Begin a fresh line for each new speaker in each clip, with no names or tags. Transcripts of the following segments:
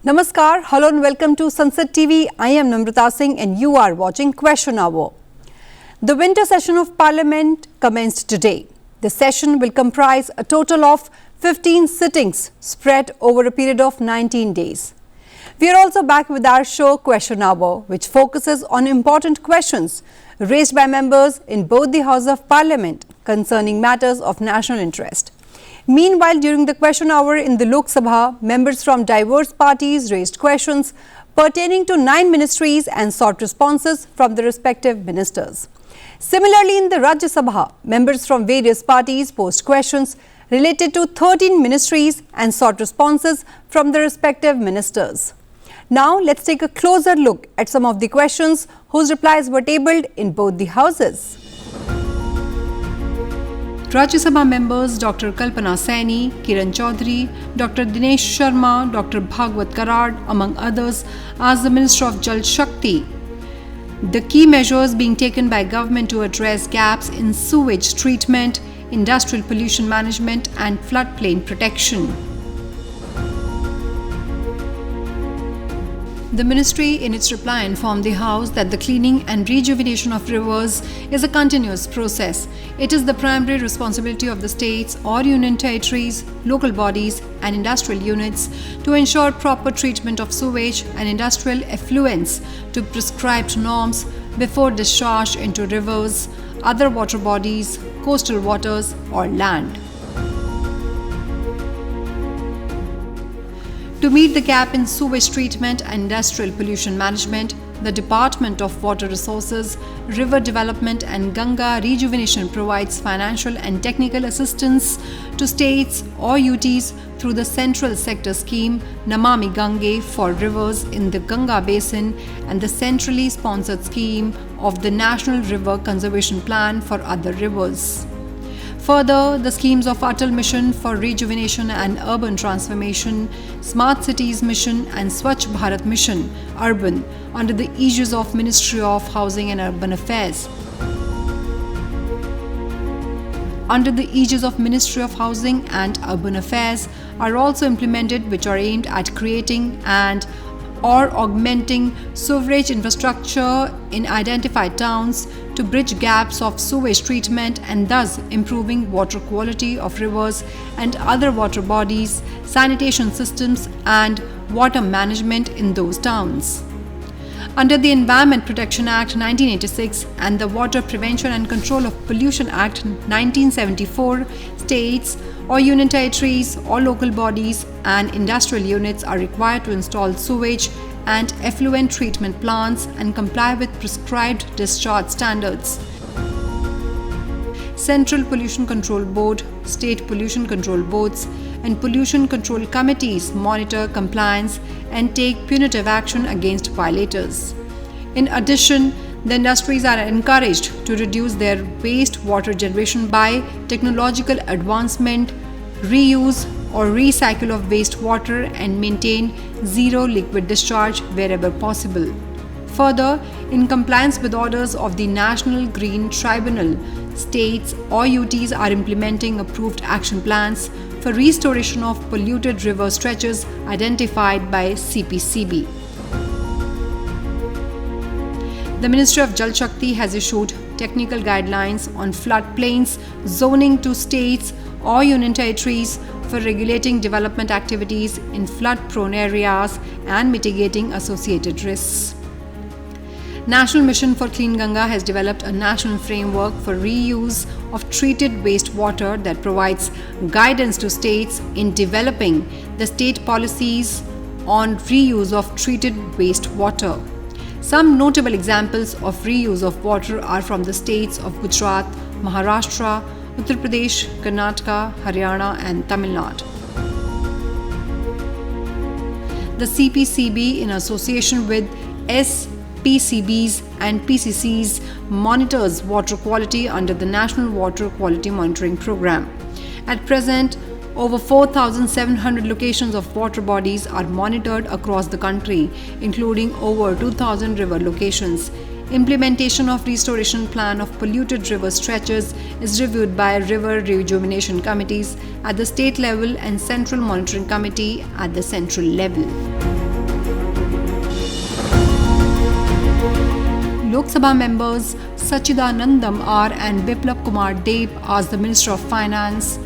Namaskar, hello and welcome to Sansad TV. I am Namrata Singh and you are watching Question Hour. The winter session of Parliament commenced today. The session will comprise a total of 15 sittings spread over a period of 19 days. We are also back with our show Question Hour, which focuses on important questions raised by members in both the House of Parliament concerning matters of national interest. Meanwhile, during the question hour in the Lok Sabha, members from diverse parties raised questions pertaining to 9 ministries and sought responses from the respective ministers. Similarly, in the Rajya Sabha, members from various parties posed questions related to 13 ministries and sought responses from the respective ministers. Now, let's take a closer look at some of the questions whose replies were tabled in both the houses. Rajya Sabha members Dr. Kalpana Saini, Kiran Chaudhary, Dr. Dinesh Sharma, Dr. Bhagwat Karad, among others, asked the Minister of Jal Shakti the key measures being taken by government to address gaps in sewage treatment, industrial pollution management and floodplain protection. The ministry in its reply informed the House that the cleaning and rejuvenation of rivers is a continuous process. It is the primary responsibility of the states or union territories, local bodies and industrial units to ensure proper treatment of sewage and industrial effluents to prescribed norms before discharge into rivers, other water bodies, coastal waters or land. To meet the gap in sewage treatment and industrial pollution management, the Department of Water Resources, River Development and Ganga Rejuvenation provides financial and technical assistance to states or UTs through the Central Sector Scheme Namami Gange for rivers in the Ganga Basin and the centrally sponsored scheme of the National River Conservation Plan for other rivers. Further, the schemes of Atal Mission for Rejuvenation and Urban Transformation, Smart Cities Mission and Swachh Bharat Mission Urban under the aegis of Ministry of Housing and Urban Affairs. Under the aegis of Ministry of Housing and Urban Affairs are also implemented, which are aimed at creating and or augmenting sewerage infrastructure in identified towns to bridge gaps of sewage treatment and thus improving water quality of rivers and other water bodies, sanitation systems and water management in those towns. Under the Environment Protection Act 1986 and the Water Prevention and Control of Pollution Act 1974, states or union territories or local bodies and industrial units are required to install sewage and effluent treatment plants and comply with prescribed discharge standards. Central Pollution Control Board, State Pollution Control Boards and Pollution Control Committees monitor compliance and take punitive action against violators. In addition, the industries are encouraged to reduce their wastewater generation by technological advancement, reuse or recycle of wastewater and maintain zero liquid discharge wherever possible. Further, in compliance with orders of the National Green Tribunal, states or UTs are implementing approved action plans for restoration of polluted river stretches identified by CPCB. The Ministry of Jal Shakti has issued technical guidelines on floodplains zoning to states or union territories for regulating development activities in flood-prone areas and mitigating associated risks. National Mission for Clean Ganga has developed a national framework for reuse of treated wastewater that provides guidance to states in developing the state policies on reuse of treated wastewater. Some notable examples of reuse of water are from the states of Gujarat, Maharashtra, Uttar Pradesh, Karnataka, Haryana and Tamil Nadu. The CPCB, in association with SPCBs and PCCs, monitors water quality under the National Water Quality Monitoring Program. At present, over 4,700 locations of water bodies are monitored across the country, including over 2,000 river locations. Implementation of restoration plan of polluted river stretches is reviewed by river rejuvenation committees at the state level and central monitoring committee at the central level. Lok Sabha members Sachidanandam R and Biplab Kumar Deb as the Minister of Finance.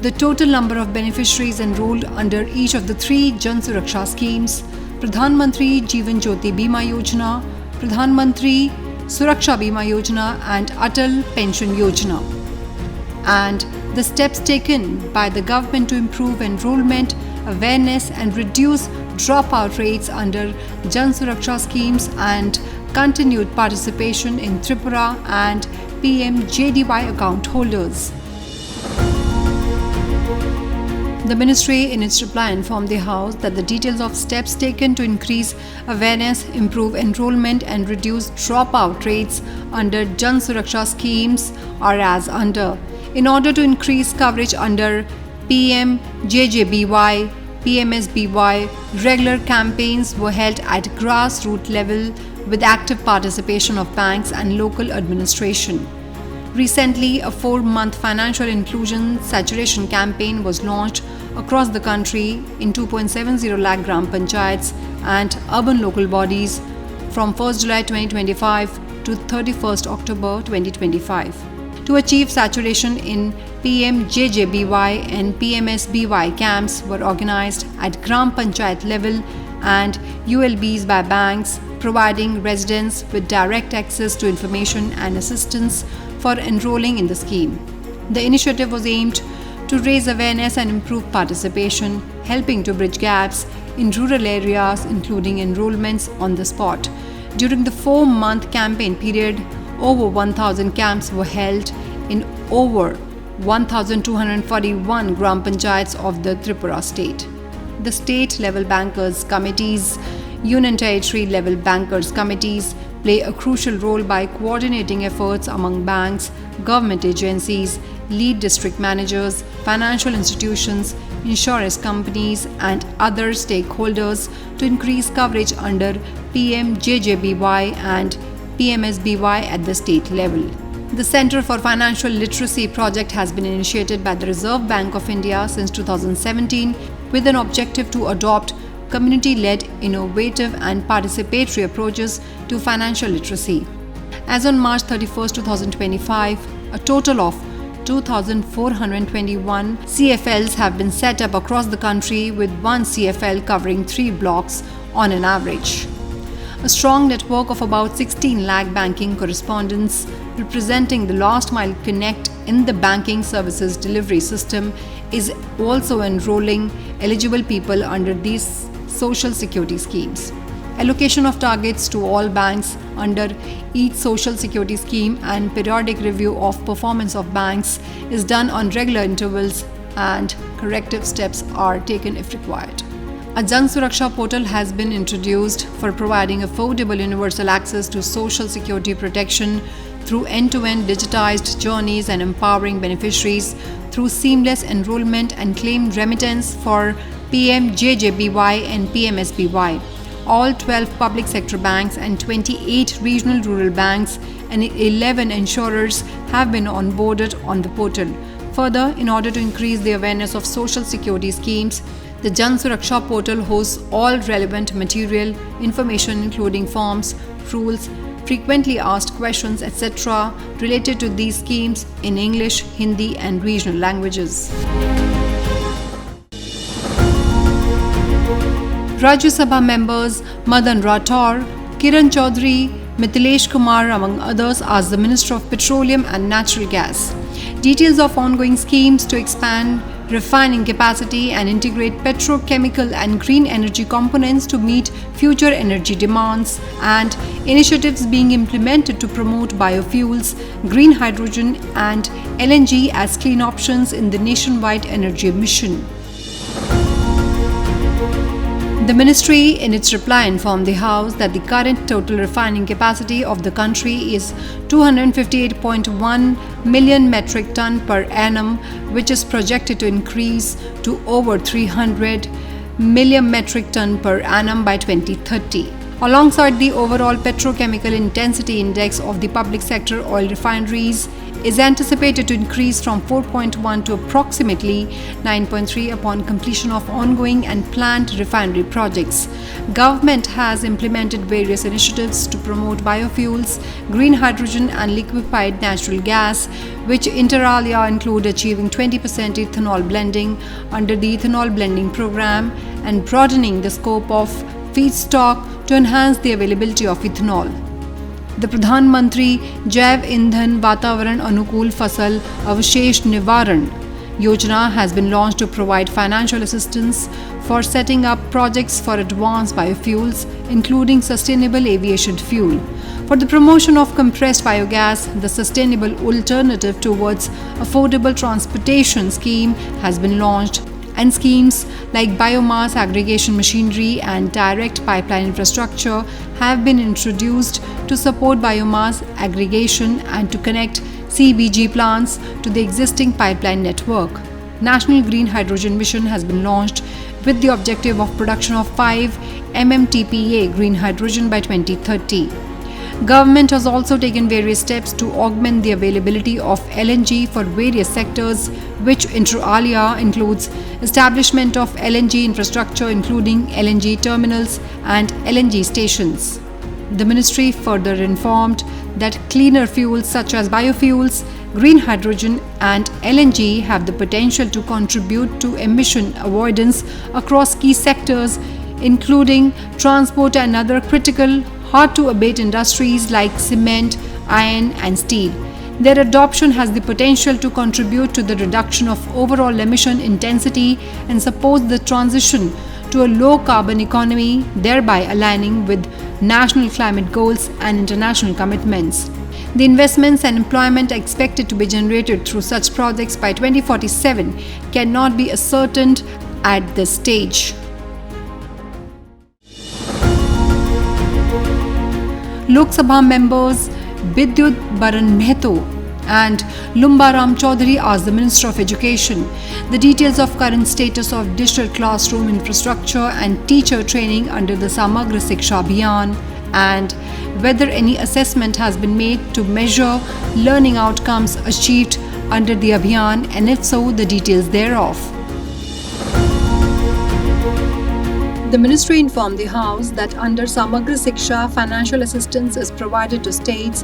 The total number of beneficiaries enrolled under each of the three Jan Suraksha schemes: Pradhan Mantri Jeevan Jyoti Bima Yojana, Pradhan Mantri Suraksha Bima Yojana and Atal Pension Yojana, and the steps taken by the government to improve enrollment, awareness and reduce dropout rates under Jan Suraksha schemes and continued participation in Tripura and PMJDY account holders. The ministry in its reply informed the House that the details of steps taken to increase awareness, improve enrollment and reduce dropout rates under Jan Suraksha schemes are as under. In order to increase coverage under PMJJBY, PMSBY, regular campaigns were held at grassroots level with active participation of banks and local administration. Recently, a 4-month financial inclusion saturation campaign was launched across the country in 2.70 lakh gram panchayats and urban local bodies from 1st July 2025 to 31st October 2025. To achieve saturation in PMJJBY and PMSBY camps were organized at Gram Panchayat level and ULBs by banks, providing residents with direct access to information and assistance for enrolling in the scheme. The initiative was aimed to raise awareness and improve participation, helping to bridge gaps in rural areas, including enrollments on the spot. During the 4-month campaign period, over 1,000 camps were held in over 1,241 Gram Panchayats of the Tripura state. The state-level bankers committees, union territory-level bankers committees play a crucial role by coordinating efforts among banks, government agencies, lead district managers, financial institutions, insurance companies and other stakeholders to increase coverage under PMJJBY and PMSBY at the state level. The Center for Financial Literacy project has been initiated by the Reserve Bank of India since 2017 with an objective to adopt community-led, innovative and participatory approaches to financial literacy. As on March 31, 2025, a total of 2,421 CFLs have been set up across the country with one CFL covering 3 blocks on an average. A strong network of about 16 lakh banking correspondents representing the last mile connect in the banking services delivery system is also enrolling eligible people under these social security schemes. Allocation of targets to all banks under each social security scheme and periodic review of performance of banks is done on regular intervals and corrective steps are taken if required. A Jan Suraksha portal has been introduced for providing affordable universal access to social security protection through end-to-end digitized journeys and empowering beneficiaries through seamless enrollment and claim remittance for PMJJBY and PMSBY. All 12 public sector banks and 28 regional rural banks and 11 insurers have been onboarded on the portal. Further, in order to increase the awareness of social security schemes, the Jan Suraksha portal hosts all relevant material, information including forms, rules, frequently asked questions, etc. related to these schemes in English, Hindi and regional languages. Rajya Sabha members Madan Rathore, Kiran Chaudhary, Mithilesh Kumar among others as the Minister of Petroleum and Natural Gas. Details of ongoing schemes to expand refining capacity and integrate petrochemical and green energy components to meet future energy demands and initiatives being implemented to promote biofuels, green hydrogen and LNG as clean options in the nationwide energy mission. The ministry in its reply informed the House that the current total refining capacity of the country is 258.1 million metric ton per annum, which is projected to increase to over 300 million metric ton per annum by 2030. Alongside the overall petrochemical intensity index of the public sector oil refineries is anticipated to increase from 4.1 to approximately 9.3 upon completion of ongoing and planned refinery projects. Government has implemented various initiatives to promote biofuels, green hydrogen and liquefied natural gas, which inter alia include achieving 20% ethanol blending under the ethanol blending program and broadening the scope of feedstock to enhance the availability of ethanol. The Pradhan Mantri Jaiv Indhan Vatavaran Anukul Fasal Avashesh Nivaran Yojana has been launched to provide financial assistance for setting up projects for advanced biofuels, including sustainable aviation fuel. For the promotion of compressed biogas, the Sustainable Alternative Towards Affordable Transportation scheme has been launched, and schemes like biomass aggregation machinery and direct pipeline infrastructure have been introduced to support biomass aggregation and to connect CBG plants to the existing pipeline network. National Green Hydrogen Mission has been launched with the objective of production of 5 MMTPA green hydrogen by 2030. Government has also taken various steps to augment the availability of LNG for various sectors, which inter alia includes establishment of LNG infrastructure including LNG terminals and LNG stations. The ministry further informed that cleaner fuels such as biofuels, green hydrogen and LNG have the potential to contribute to emission avoidance across key sectors including transport and other critical hard-to-abate industries like cement, iron and steel. Their adoption has the potential to contribute to the reduction of overall emission intensity and support the transition to a low-carbon economy, thereby aligning with national climate goals and international commitments. The investments and employment expected to be generated through such projects by 2047 cannot be ascertained at this stage. Lok Sabha members Bidyut Baran Mehto and Lumbaram Chaudhary asked the Minister of Education the details of current status of digital classroom infrastructure and teacher training under the Samagra Shiksha Abhiyan and whether any assessment has been made to measure learning outcomes achieved under the Abhiyan and if so, the details thereof. The ministry informed the House that under Samagra Shiksha, financial assistance is provided to states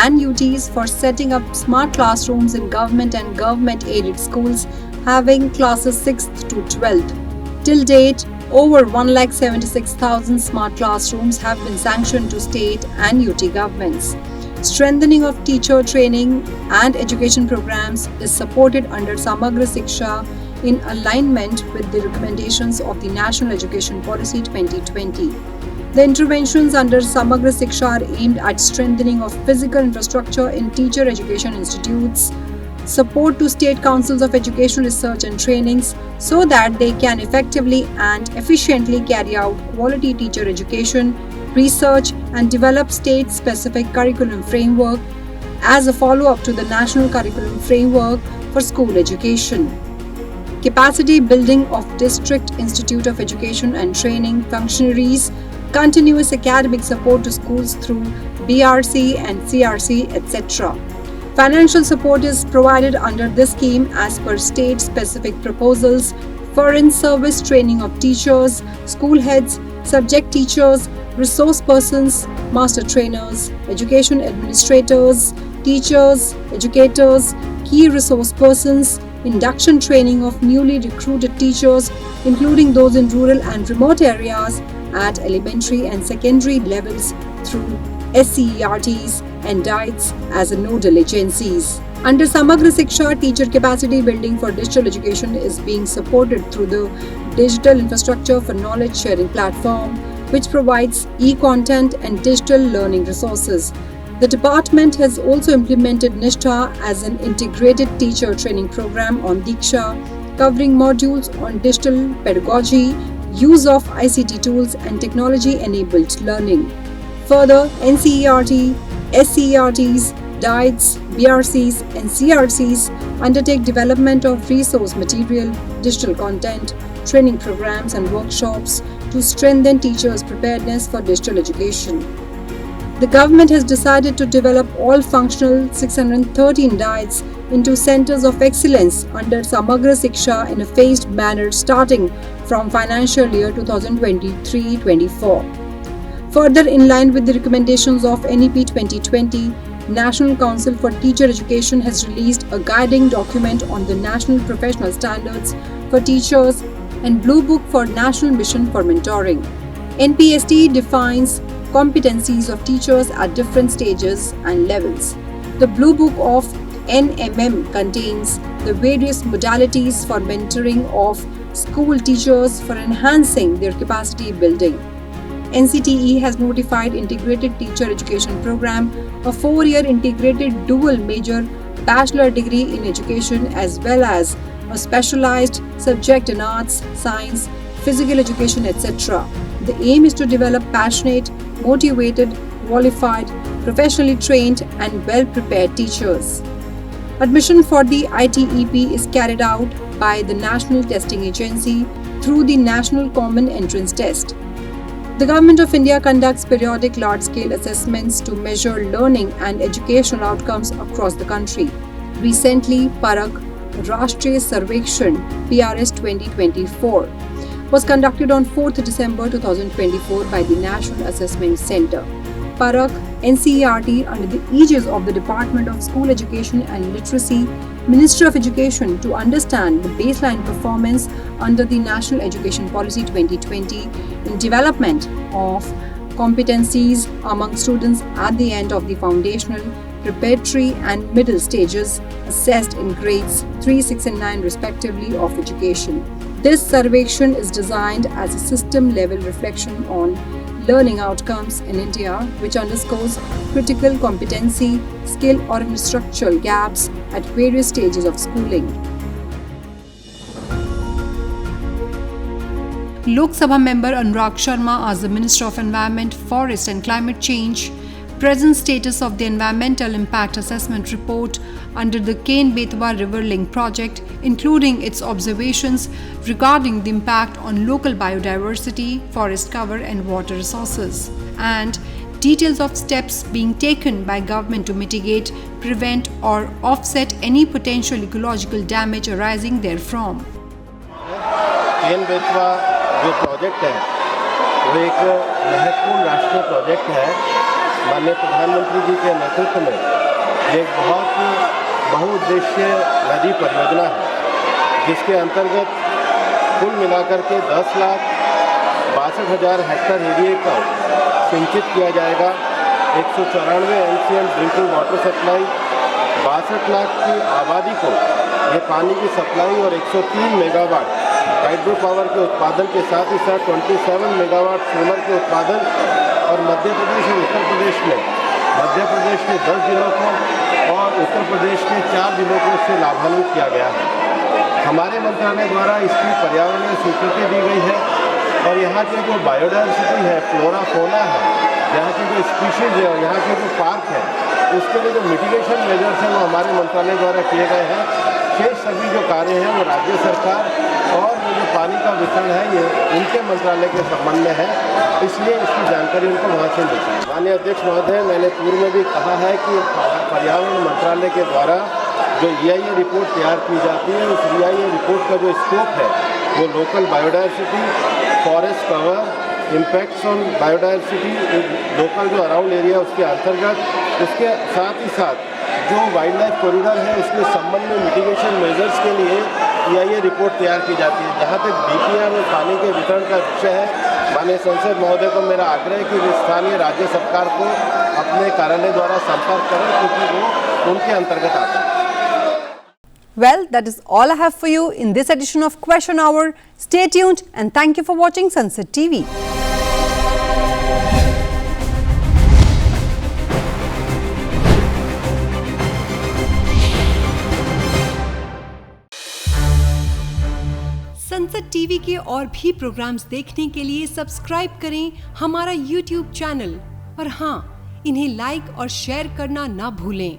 and UTs for setting up smart classrooms in government and government-aided schools having classes 6th to 12th. Till date, over 176,000 smart classrooms have been sanctioned to state and UT governments. Strengthening of teacher training and education programs is supported under Samagra Shiksha in alignment with the recommendations of the National Education Policy 2020. The interventions under Samagra Shiksha are aimed at strengthening of physical infrastructure in teacher education institutes, support to state councils of education research and trainings so that they can effectively and efficiently carry out quality teacher education, research and develop state-specific curriculum framework as a follow-up to the National Curriculum Framework for School Education. Capacity building of District Institute of Education and Training functionaries, continuous academic support to schools through BRC and CRC, etc. Financial support is provided under this scheme as per state-specific proposals for in-service training of teachers, school heads, subject teachers, resource persons, master trainers, education administrators, teachers, educators, key resource persons, induction training of newly recruited teachers, including those in rural and remote areas at elementary and secondary levels through SCERTs and DIETs as nodal agencies. Under Samagra Shiksha, teacher capacity building for digital education is being supported through the Digital Infrastructure for Knowledge Sharing platform, which provides e-content and digital learning resources. The department has also implemented Nishtha as an integrated teacher training program on Diksha, covering modules on digital pedagogy, use of ICT tools and technology-enabled learning. Further, NCERT, SCERTs, DIETs, BRCs and CRCs undertake development of resource material, digital content, training programs and workshops to strengthen teachers' preparedness for digital education. The government has decided to develop all functional 613 diets into centers of excellence under Samagra Shiksha in a phased manner starting from financial year 2023-24. Further, in line with the recommendations of NEP 2020, National Council for Teacher Education has released a guiding document on the National Professional Standards for Teachers and Blue Book for National Mission for Mentoring. NPST defines competencies of teachers at different stages and levels. The Blue Book of NMM contains the various modalities for mentoring of school teachers for enhancing their capacity building. NCTE has notified Integrated Teacher Education Program, a 4-year integrated dual major bachelor degree in education as well as a specialized subject in arts, science, physical education, etc. The aim is to develop passionate, motivated, qualified, professionally trained and well-prepared teachers. Admission for the ITEP is carried out by the National Testing Agency through the National Common Entrance Test. The Government of India conducts periodic large-scale assessments to measure learning and educational outcomes across the country. Recently, Parak Rashtriya Sarvekshan PRS 2024 was conducted on 4th December 2024 by the National Assessment Centre. Parak NCERT under the aegis of the Department of School Education and Literacy, Ministry of Education to understand the baseline performance under the National Education Policy 2020 in development of competencies among students at the end of the foundational, preparatory and middle stages assessed in grades 3, 6 and 9 respectively of education. This survection is designed as a system-level reflection on learning outcomes in India, which underscores critical competency, skill or structural gaps at various stages of schooling. Lok Sabha member Anurag Sharma asked the Minister of Environment, Forest and Climate Change present status of the Environmental Impact Assessment Report under the Ken-Betwa River Link project, including its observations regarding the impact on local biodiversity, forest cover and water resources, and details of steps being taken by government to mitigate, prevent or offset any potential ecological damage arising therefrom.
Ken-Betwa जो project है वो एक महत्वपूर्ण राष्ट्रीय project है। माननीय प्रधानमंत्री जी के नेतृत्व में एक बहुत बहुउद्देश्य नदी परियोजना है, जिसके अंतर्गत कुल मिलाकर के 10,62,000 हेक्टेयर एरिया को सिंचित किया जाएगा। 194 MCM drinking water supply, 62 lakh की आबादी को ये पानी की सप्लाई और 103 मेगावाट हाइड्रो पावर के उत्पादन के साथ ही साथ 27 मेगावाट सोलर के उत्पादन और मध्य प्रदेश और उत्तर प्रदेश में 10 जिलों को और उत्तर प्रदेश के 4 जिलों को इससे लाभान्वित किया गया है। हमारे मंत्रालय द्वारा इसकी पर्यावरणीय स्वीकृति दी गई है और यहाँ की जो बायोडाइवर्सिटी है, फ्लोरा फोना है, यहाँ की जो स्पीशीज़ है और यहाँ के जो पार्क है, उसके लिए जो मिटिगेशन मेजर्स हैं वो हमारे मंत्रालय द्वारा किए गए हैं। शेष सभी जो कार्य हैं वो राज्य सरकार और ये जो पानी का वितरण है ये उनके मंत्रालय के संबंध में है, इसलिए इसकी जानकारी उनको वहाँ से मिलती है। माननीय अध्यक्ष महोदय, मैंने पूर्व में भी कहा है कि पर्यावरण मंत्रालय के द्वारा जो EIA रिपोर्ट तैयार की जाती है, उस EIA रिपोर्ट का जो स्कोप है वो local biodiversity, forest cover, impacts on biodiversity, local जो अराउंड एरिया उसके अंतर्गत, उसके साथ ही साथ जो वाइल्ड लाइफ कॉरिडोर है उसके संबंध में मिटिगेशन मेजर्स के लिए EIA रिपोर्ट तैयार की जाती है। जहाँ तक DPR में पानी के वितरण का विषय है, माननीय संसद महोदय को मेरा आग्रह है कि स्थानीय राज्य सरकार को अपने कार्यालय द्वारा संपर्क करें, क्योंकि वो उनके अंतर्गत आता है।
Well, that is all I have for you in this edition of Question Hour. Stay tuned and thank you for watching Sansad TV. संसद टीवी के और भी प्रोग्राम्स देखने के लिए सब्सक्राइब करें हमारा YouTube चैनल और हाँ, इन्हें लाइक और शेयर करना ना भूलें।